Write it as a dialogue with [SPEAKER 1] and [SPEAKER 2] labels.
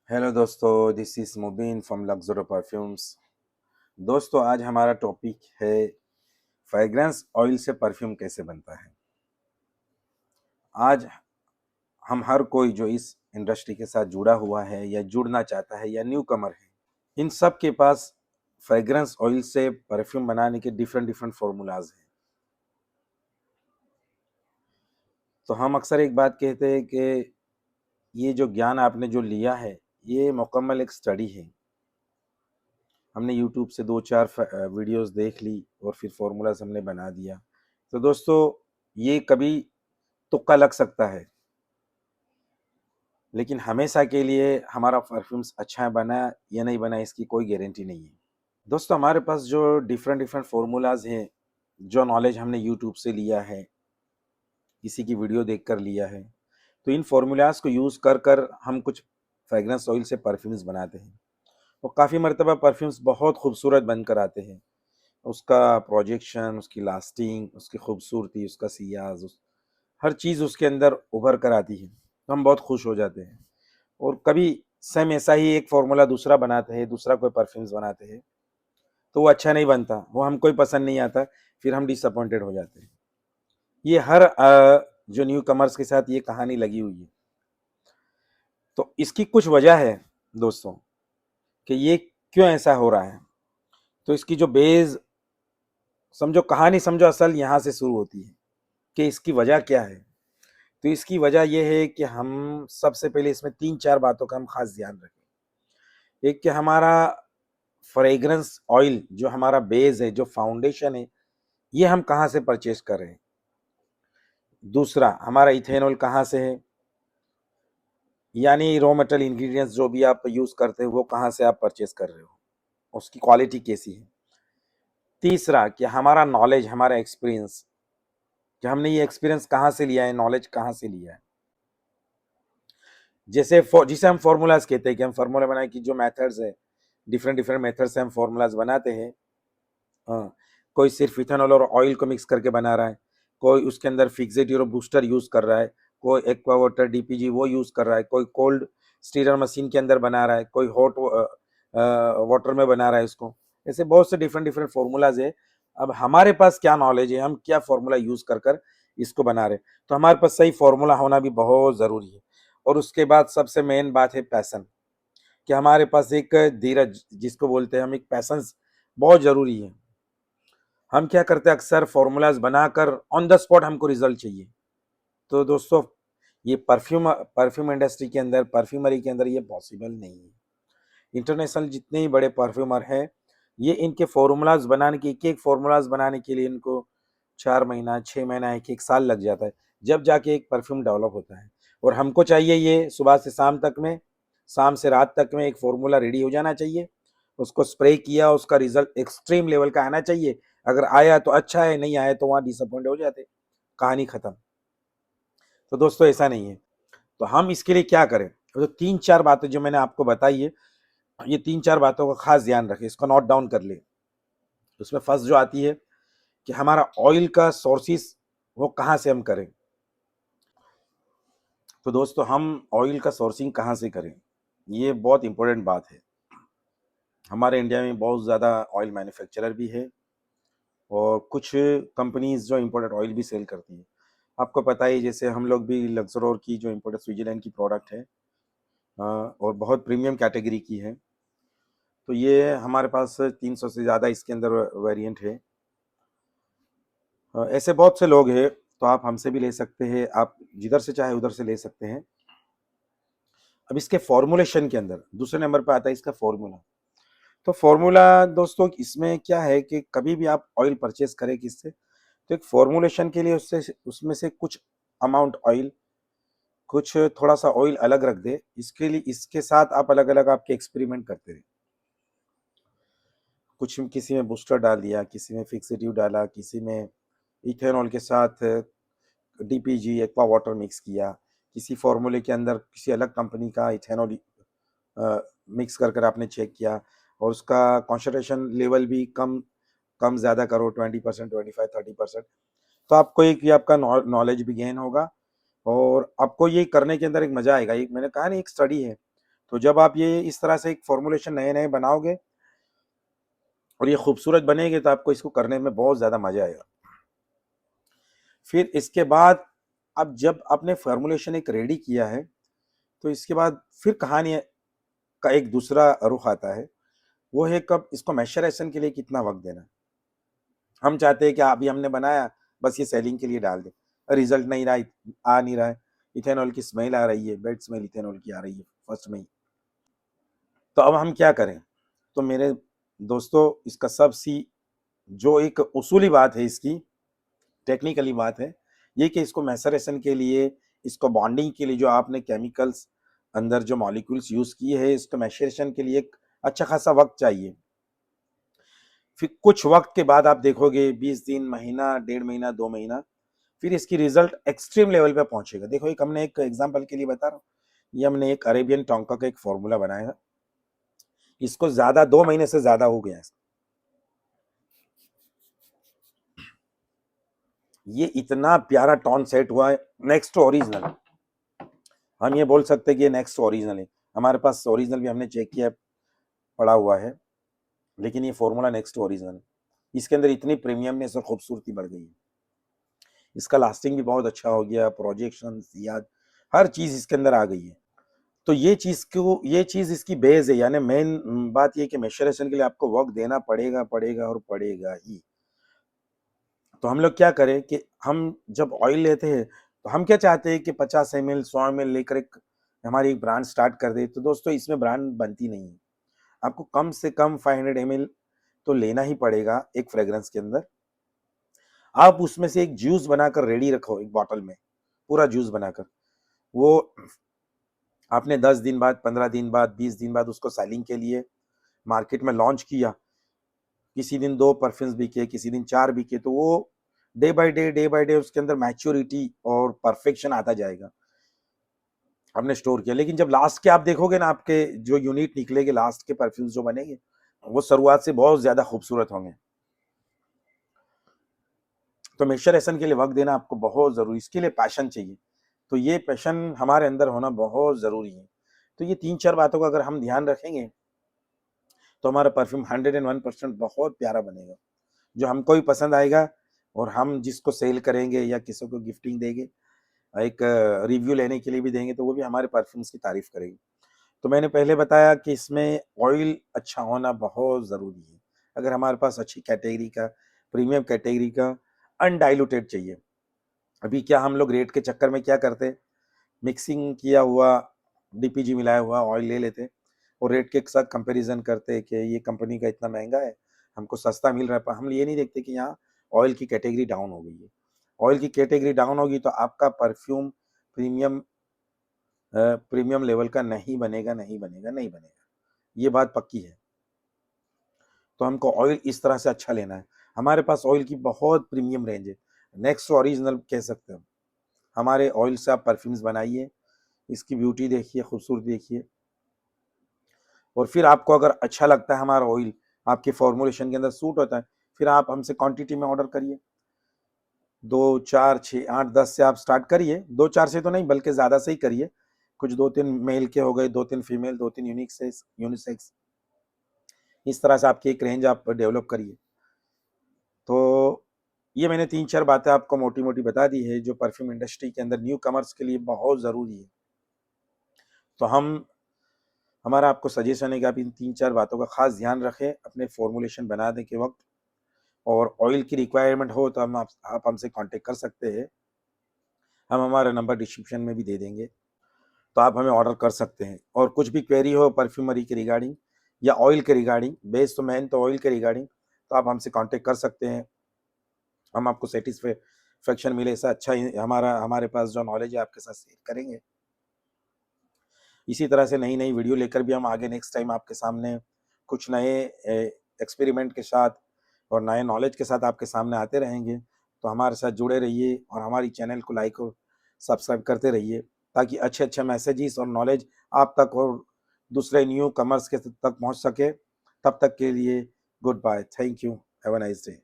[SPEAKER 1] Hello दोस्तों, this is Mubeen from Luxuro perfumes. दोस्तों, आज हमारा टॉपिक है फ्रेग्रेंस ऑयल से परफ्यूम कैसे बनता है। आज हम हर कोई जो इस इंडस्ट्री के साथ जुड़ा हुआ है या जुड़ना चाहता है या न्यू कमर है, इन सब के पास फ्रेग्रेंस ऑयल से परफ्यूम बनाने के डिफरेंट डिफरेंट फॉर्मूलाज हैं। तो हम अक्सर एक बात कहते हैं कि ये जो ज्ञान आपने जो लिया है, ये मुकम्मल एक स्टडी है। हमने यूट्यूब से 2-4 वीडियोस देख ली और फिर फॉर्मूलाज हमने बना दिया। तो दोस्तों, ये कभी तुक्का लग सकता है, लेकिन हमेशा के लिए हमारा परफ्यूम्स अच्छा बना या नहीं बना इसकी कोई गारंटी नहीं है। दोस्तों, हमारे पास जो डिफरेंट डिफरेंट फॉर्मूलाज हैं, जो नॉलेज हमने यूट्यूब से लिया है, किसी की वीडियो देख कर लिया है, तो इन फॉर्मूलाज को यूज़ कर कर हम कुछ फ्रेग्रेंस ऑयल से परफ्यूम्स बनाते हैं और काफ़ी मरतबा परफ्यूम्स बहुत खूबसूरत बनकर आते हैं। उसका प्रोजेक्शन, उसकी लास्टिंग, उसकी खूबसूरती, उसका सियाज, हर चीज़ उसके अंदर उभर कर आती है, तो हम बहुत खुश हो जाते हैं। और कभी सेम ऐसा ही एक फार्मूला दूसरा बनाते हैं, दूसरा कोई परफ्यूम्स बनाते हैं, तो वो अच्छा नहीं बनता, वो हमको ही पसंद नहीं आता, फिर हम डिसअपॉइंटेड हो जाते हैं। ये हर जो न्यू कमर्स के साथ ये कहानी लगी हुई है। तो इसकी कुछ वजह है दोस्तों, कि ये क्यों ऐसा हो रहा है। तो इसकी जो बेस समझो, कहानी समझो, असल यहाँ से शुरू होती है कि इसकी वजह क्या है। तो इसकी वजह यह है कि हम सबसे पहले इसमें 3-4 बातों का हम खास ध्यान रखें। एक कि हमारा फ्रेग्रेंस ऑयल जो हमारा बेस है, जो फाउंडेशन है, ये हम कहाँ से परचेज कर रहे हैं। दूसरा, हमारा इथेनॉल कहाँ से है, यानी रॉ मटेरियल इंग्रेडिएंट्स जो भी आप यूज करते हो वो कहाँ से आप परचेज कर रहे हो, उसकी क्वालिटी कैसी है। तीसरा कि हमारा नॉलेज, हमारा एक्सपीरियंस, कि हमने ये एक्सपीरियंस कहाँ से लिया है, नॉलेज कहाँ से लिया है। जैसे जिसे हम फॉर्मूलाज कहते हैं, कि हम फार्मूला बनाए की जो मेथड्स है, डिफरेंट डिफरेंट मेथड से हम फॉर्मूलाज बनाते हैं। हाँ, कोई सिर्फ इथेनॉल और ऑयल को मिक्स करके बना रहा है, कोई उसके अंदर फिक्सेटिव और बूस्टर यूज कर रहा है, कोई एक्वा वाटर डीपीजी वो यूज कर रहा है, कोई कोल्ड स्टीरर मशीन के अंदर बना रहा है, कोई हॉट वाटर में बना रहा है इसको। ऐसे बहुत से डिफरेंट डिफरेंट फॉर्मूलाज है। अब हमारे पास क्या नॉलेज है, हम क्या फॉर्मूला यूज कर कर इसको बना रहे हैं। तो हमारे पास सही फॉर्मूला होना भी बहुत जरूरी है। और उसके बाद सबसे मेन बात है पैसन, कि हमारे पास एक धीरज जिसको बोलते हैं हम, एक पैसेंस बहुत जरूरी है। हम क्या करते हैं, अक्सर फॉर्मूलाज बनाकर ऑन द स्पॉट हमको रिजल्ट चाहिए। तो दोस्तों, ये परफ्यूम इंडस्ट्री के अंदर, परफ्यूमरी के अंदर ये पॉसिबल नहीं है। इंटरनेशनल जितने ही बड़े परफ्यूमर हैं, ये इनके फॉर्मूलाज बनाने के, एक एक फॉर्मूलाज बनाने के लिए इनको 4 महीना, 6 महीना, एक एक साल लग जाता है, जब जाके एक परफ्यूम डेवलप होता है। और हमको चाहिए ये सुबह से शाम तक में, शाम से रात तक में एक फॉर्मूला रेडी हो जाना चाहिए। उसको स्प्रे किया, उसका रिजल्ट एक्सट्रीम लेवल का आना चाहिए। अगर आया तो अच्छा है, नहीं आया तो वहां डिसअपॉइंट हो जाते, कहानी खत्म। तो दोस्तों, ऐसा नहीं है। तो हम इसके लिए क्या करें, तो 3-4 बातें जो मैंने आपको बताई है, ये 3-4 बातों का खास ध्यान रखें, इसको नोट डाउन कर ले। उसमें फर्स्ट जो आती है कि हमारा ऑयल का सोर्सेस वो कहाँ से हम करें। तो दोस्तों, हम ऑयल का सोर्सिंग कहाँ से करें, ये बहुत इंपॉर्टेंट बात है। हमारे इंडिया में बहुत ज़्यादा ऑयल मैन्युफैक्चरर भी है और कुछ कंपनीज जो इम्पोर्टेड ऑयल भी सेल करती है। आपको पता ही, जैसे हम लोग भी लक्सरोर की जो इम्पोर्टेड स्विट्जरलैंड की प्रोडक्ट है, और बहुत प्रीमियम कैटेगरी की है। तो ये हमारे पास 300 से ज़्यादा इसके अंदर वेरिएंट है। ऐसे बहुत से लोग हैं, तो आप हमसे भी ले सकते हैं, आप जिधर से चाहे उधर से ले सकते हैं। अब इसके फॉर्मुलेशन के अंदर दूसरे नंबर पर आता है इसका फॉर्मूला। तो फॉर्मूला दोस्तों, इसमें क्या है कि कभी भी आप ऑयल परचेस करें किससे, तो एक फॉर्मुलेशन के लिए उससे उसमें से कुछ अमाउंट ऑयल, कुछ थोड़ा सा ऑयल अलग रख दे। इसके लिए इसके साथ आप अलग अलग आपके एक्सपेरिमेंट करते रहे। कुछ किसी में बूस्टर डाल दिया, किसी में फिक्सेटिव डाला, किसी में इथेनॉल के साथ डीपीजी एक्वा वाटर मिक्स किया, किसी फॉर्मूले के अंदर किसी अलग कंपनी का इथेनॉल मिक्स कर कर आपने चेक किया, और उसका कॉन्सेंट्रेशन लेवल भी कम कम ज़्यादा करो, 20%, 25, 30%। तो आपको एक ये आपका नॉलेज भी गेन होगा और आपको ये करने के अंदर एक मजा आएगा। एक मैंने कहा ना, एक स्टडी है, तो जब आप ये इस तरह से एक फॉर्मुलेशन नए-नए बनाओगे और ये खूबसूरत बनेंगे तो आपको इसको करने में बहुत ज़्यादा मज़ा आएगा। फिर इसके बाद अब जब आपने फॉर्मुलेशन एक रेडी किया है, तो इसके बाद फिर कहानी का एक दूसरा रुख आता है, वो है कब इसको मैचुरेशन के लिए कितना वक़्त देना। हम चाहते हैं कि अभी हमने बनाया, बस ये सेलिंग के लिए डाल दें, रिज़ल्ट नहीं रहा, आ नहीं रहा है, इथेनॉल की स्मेल आ रही है, बैड स्मेल इथेनॉल की आ रही है फर्स्ट में ही। तो अब हम क्या करें? तो मेरे दोस्तों इसका जो एक उसूली बात है इसकी, टेक्निकली बात है, ये कि इसको मैसरेशन के लिए, इसको बॉन्डिंग के लिए जो आपने केमिकल्स अंदर जो मॉलिक्यूल्स यूज़ किए हैं, इसको मैचुरेशन के लिए एक अच्छा खासा वक़्त चाहिए। फिर कुछ वक़्त के बाद आप देखोगे 20 दिन, महीना, डेढ़ महीना, 2 महीना, फिर इसकी रिज़ल्ट एक्सट्रीम लेवल पे पहुँचेगा। देखो एक हमने एक एग्ज़ाम्पल के लिए बता रहा हूँ, ये हमने एक अरेबियन टोंका का एक फ़ॉर्मूला बनाया है। इसको ज़्यादा 2 महीने से ज़्यादा हो गया है। ये इतना प्यारा टोन सेट हुआ है, नेक्स्ट टू ओरिजिनल। हम ये बोल सकते हैं कि ये नेक्स्ट टू ओरिजिनल है। हमारे पास ओरिजिनल भी हमने चेक किया है, पड़ा हुआ है, लेकिन ये फ़ॉर्मूला नेक्स्ट टू ओरिजिनल है। इसके अंदर इतनी प्रीमियमनेस और खूबसूरती बढ़ गई है। इसका लास्टिंग भी बहुत अच्छा हो गया, प्रोजेक्शंस, याद, हर चीज़ इसके अंदर आ गई है। तो ये चीज़ इसकी बेस है, यानी मेन बात ये कि मैचुरेशन के लिए आपको वक़्त देना पड़ेगा, पड़ेगा और पड़ेगा ही। तो हम लोग क्या करें कि हम जब ऑयल लेते हैं, तो हम क्या चाहते हैं कि 50 एमएल, 100 एमएल लेकर एक हमारी एक ब्रांड स्टार्ट कर दें। तो दोस्तों इसमें ब्रांड बनती नहीं है। आपको कम से कम 500 एमएल तो लेना ही पड़ेगा एक फ्रेग्रेंस के अंदर। आप उसमें से एक जूस बनाकर रेडी रखो एक बॉटल में, पूरा जूस बनाकर। वो आपने 10 दिन बाद, 15 दिन बाद, 20 दिन बाद उसको सेलिंग के लिए मार्केट में लॉन्च किया। किसी दिन 2 परफ्यूम्स बिके, किसी दिन 4 बिके, तो वो डे बाय डे उसके अंदर मैच्योरिटी और परफेक्शन आता जाएगा। हमने स्टोर किया, लेकिन जब लास्ट के आप देखोगे ना, आपके जो यूनिट निकलेंगे, लास्ट के परफ्यूम्स जो बनेंगे, वो शुरुआत से बहुत ज़्यादा खूबसूरत होंगे। तो मैच्योरेशन के लिए वक़्त देना आपको बहुत ज़रूरी है, इसके लिए पैशन चाहिए। तो ये पैशन हमारे अंदर होना बहुत ज़रूरी है। तो ये 3-4 बातों का अगर हम ध्यान रखेंगे, तो हमारा परफ्यूम 101% बहुत प्यारा बनेगा, जो हमको भी पसंद आएगा और हम जिसको सेल करेंगे या किसी को गिफ्टिंग देंगे, एक रिव्यू लेने के लिए भी देंगे, तो वो भी हमारे परफ्यूम्स की तारीफ़ करेगी। तो मैंने पहले बताया कि इसमें ऑयल अच्छा होना बहुत ज़रूरी है। अगर हमारे पास अच्छी कैटेगरी का, प्रीमियम कैटेगरी का अनडाइल्यूटेड चाहिए। अभी क्या हम लोग रेट के चक्कर में क्या करते हैं, मिक्सिंग किया हुआ, डीपीजी मिलाया हुआ ऑयल ले लेते और रेट के साथ कंपैरिजन करते कि ये कंपनी का इतना महंगा है, हमको सस्ता मिल रहा है, पर हम ये नहीं देखते कि यहाँ ऑयल की कैटेगरी डाउन हो गई है। ऑयल की कैटेगरी डाउन होगी तो आपका परफ्यूम प्रीमियम प्रीमियम लेवल का नहीं बनेगा, नहीं बनेगा, नहीं बनेगा। ये बात पक्की है। तो हमको ऑयल इस तरह से अच्छा लेना है। हमारे पास ऑयल की बहुत प्रीमियम रेंज है, नेक्स्ट ओरिजिनल कह सकते हो। हमारे ऑयल से आप परफ्यूम्स बनाइए, इसकी ब्यूटी देखिए, खूबसूरती देखिए, और फिर आपको अगर अच्छा लगता है हमारा ऑयल, आपके फॉर्मुलेशन के अंदर सूट होता है, फिर आप हमसे क्वांटिटी में ऑर्डर करिए। 2, 4, 6, 8, 10 से आप स्टार्ट करिए। 2-4 से तो नहीं, बल्कि ज़्यादा से ही करिए। कुछ 2-3 मेल के हो गए, 2-3 फीमेल, 2-3 यूनिसेक्स, इस तरह से आपकी एक रेंज आप डेवलप करिए। तो ये मैंने 3-4 बातें आपको मोटी-मोटी बता दी है, जो परफ्यूम इंडस्ट्री के अंदर न्यू कमर्स के लिए बहुत ज़रूरी है। तो हमारा आपको सजेशन है कि आप इन 3-4 बातों का खास ध्यान रखें अपने फॉर्मुलेशन बनाने के वक्त, और ऑयल की रिक्वायरमेंट हो तो आप हमसे कांटेक्ट कर सकते हैं। हम हमारा नंबर डिस्क्रिप्शन में भी दे देंगे, तो आप हमें ऑर्डर कर सकते हैं। और कुछ भी क्वेरी हो परफ्यूमरी के रिगार्डिंग या ऑयल के रिगार्डिंग, बेस तो मेन तो ऑयल के रिगार्डिंग, तो आप हमसे कांटेक्ट कर सकते हैं। हम आपको सेटिस्फेक्शन मिले ऐसा अच्छा ही हमारे पास जो नॉलेज है आपके साथ शेयर करेंगे। इसी तरह से नई नई वीडियो लेकर भी हम आगे नेक्स्ट टाइम आपके सामने कुछ नए एक्सपेरिमेंट के साथ और नए नॉलेज के साथ आपके सामने आते रहेंगे। तो हमारे साथ जुड़े रहिए और हमारी चैनल को लाइक और सब्सक्राइब करते रहिए, ताकि अच्छे अच्छे मैसेजेस और नॉलेज आप तक और दूसरे न्यू कमर्स के तक पहुंच सके। तब तक के लिए goodbye, thank you, have a nice day.